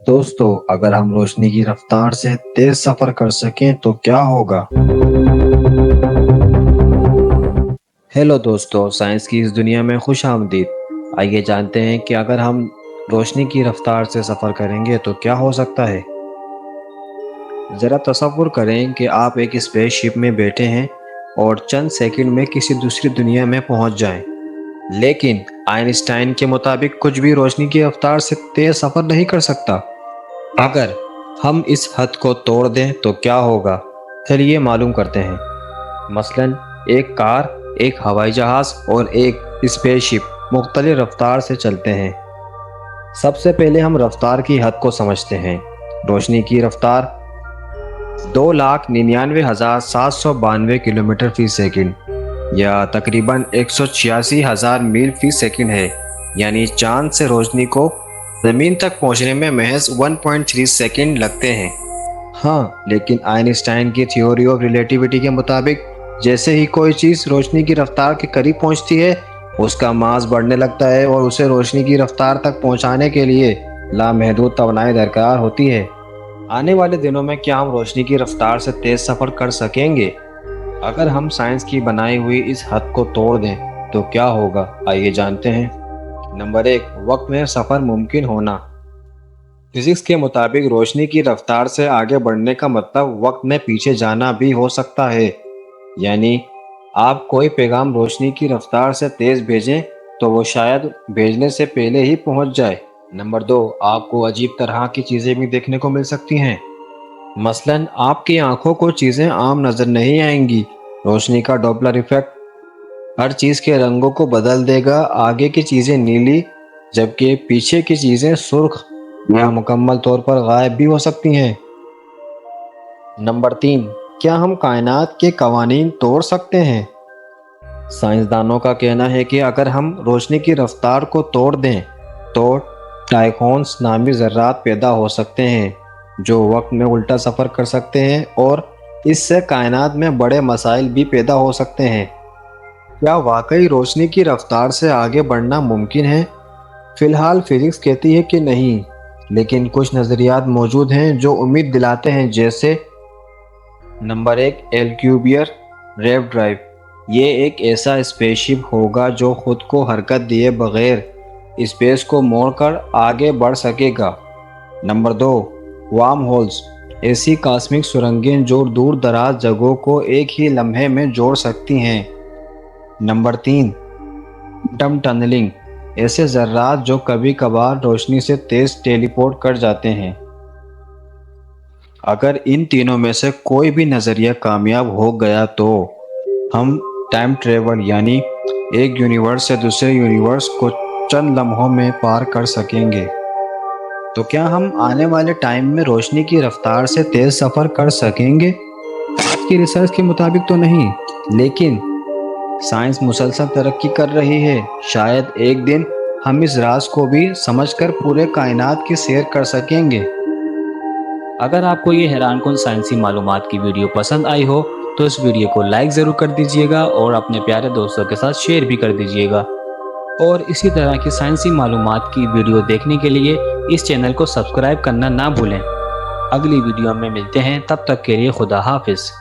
دوستو اگر ہم روشنی کی رفتار سے تیز سفر کر سکیں تو کیا ہوگا؟ ہیلو دوستو، سائنس کی اس دنیا میں خوش آمدید۔ آئیے جانتے ہیں کہ اگر ہم روشنی کی رفتار سے سفر کریں گے تو کیا ہو سکتا ہے۔ ذرا تصور کریں کہ آپ ایک اسپیس شپ میں بیٹھے ہیں اور چند سیکنڈ میں کسی دوسری دنیا میں پہنچ جائیں، لیکن آئنسٹائن کے مطابق کچھ بھی روشنی کی رفتار سے تیز سفر نہیں کر سکتا۔ اگر ہم اس حد کو توڑ دیں تو کیا ہوگا؟ چلیے معلوم کرتے ہیں۔ مثلاً ایک کار، ایک ہوائی جہاز اور ایک اسپیس شپ مختلف رفتار سے چلتے ہیں۔ سب سے پہلے ہم رفتار کی حد کو سمجھتے ہیں۔ روشنی کی رفتار 2,99,792 کلومیٹر فی سیکنڈ یا تقریباً 186,000 میل فی سیکنڈ ہے، یعنی چاند سے روشنی کو زمین تک پہنچنے میں محض 1.3 سیکنڈ لگتے ہیں۔ ہاں، لیکن آئنسٹائن کی تھیوری آف ریلیٹیوٹی کے مطابق جیسے ہی کوئی چیز روشنی کی رفتار کے قریب پہنچتی ہے، اس کا ماس بڑھنے لگتا ہے اور اسے روشنی کی رفتار تک پہنچانے کے لیے لامحدود توانائی درکار ہوتی ہے۔ آنے والے دنوں میں کیا ہم روشنی کی رفتار سے تیز سفر کر سکیں گے؟ اگر ہم سائنس کی بنائی ہوئی اس حد کو توڑ دیں تو کیا ہوگا؟ آئیے جانتے ہیں۔ نمبر 1، وقت میں سفر ممکن ہونا۔ فزکس کے مطابق روشنی کی رفتار سے آگے بڑھنے کا مطلب وقت میں پیچھے جانا بھی ہو سکتا ہے، یعنی آپ کوئی پیغام روشنی کی رفتار سے تیز بھیجیں تو وہ شاید بھیجنے سے پہلے ہی پہنچ جائے۔ نمبر 2، آپ کو عجیب طرح کی چیزیں بھی دیکھنے کو مل سکتی ہیں۔ مثلاً آپ کی آنکھوں کو چیزیں عام نظر نہیں آئیں گی۔ روشنی کا ڈوپلر ایفیکٹ ہر چیز کے رنگوں کو بدل دے گا۔ آگے کی چیزیں نیلی جبکہ پیچھے کی چیزیں سرخ یا مکمل طور پر غائب بھی ہو سکتی ہیں۔ نمبر 3، کیا ہم کائنات کے قوانین توڑ سکتے ہیں؟ سائنسدانوں کا کہنا ہے کہ اگر ہم روشنی کی رفتار کو توڑ دیں تو ٹائکونس نامی ذرات پیدا ہو سکتے ہیں جو وقت میں الٹا سفر کر سکتے ہیں، اور اس سے کائنات میں بڑے مسائل بھی پیدا ہو سکتے ہیں۔ کیا واقعی روشنی کی رفتار سے آگے بڑھنا ممکن ہے؟ فی الحال فزکس کہتی ہے کہ نہیں، لیکن کچھ نظریات موجود ہیں جو امید دلاتے ہیں، جیسے نمبر 1، ایلکیوبیئر ریو ڈرائیو۔ یہ ایک ایسا اسپیس شپ ہوگا جو خود کو حرکت دیے بغیر اسپیس کو موڑ کر آگے بڑھ سکے گا۔ نمبر 2، وارم ہولز، ایسی کاسمک سرنگیں جو دور دراز جگہوں کو ایک ہی لمحے میں جوڑ سکتی ہیں۔ نمبر 3، کوانٹم ٹنلنگ، ایسے ذرات جو کبھی کبھار روشنی سے تیز ٹیلی پورٹ کر جاتے ہیں۔ اگر ان تینوں میں سے کوئی بھی نظریہ کامیاب ہو گیا تو ہم ٹائم ٹریول یعنی ایک یونیورس سے دوسرے یونیورس کو چند لمحوں میں پار کر سکیں گے۔ تو کیا ہم آنے والے ٹائم میں روشنی کی رفتار سے تیز سفر کر سکیں گے؟ آج کی ریسرچ کے مطابق تو نہیں، لیکن سائنس مسلسل ترقی کر رہی ہے۔ شاید ایک دن ہم اس راز کو بھی سمجھ کر پورے کائنات کی سیر کر سکیں گے۔ اگر آپ کو یہ حیران کن سائنسی معلومات کی ویڈیو پسند آئی ہو تو اس ویڈیو کو لائک ضرور کر دیجیے گا اور اپنے پیارے دوستوں کے ساتھ شیئر بھی کر دیجیے گا، اور اسی طرح کی سائنسی معلومات کی ویڈیو دیکھنے کے لیے اس چینل کو سبسکرائب کرنا نہ بھولیں۔ اگلی ویڈیو میں ملتے ہیں، تب تک کے لیے خدا حافظ۔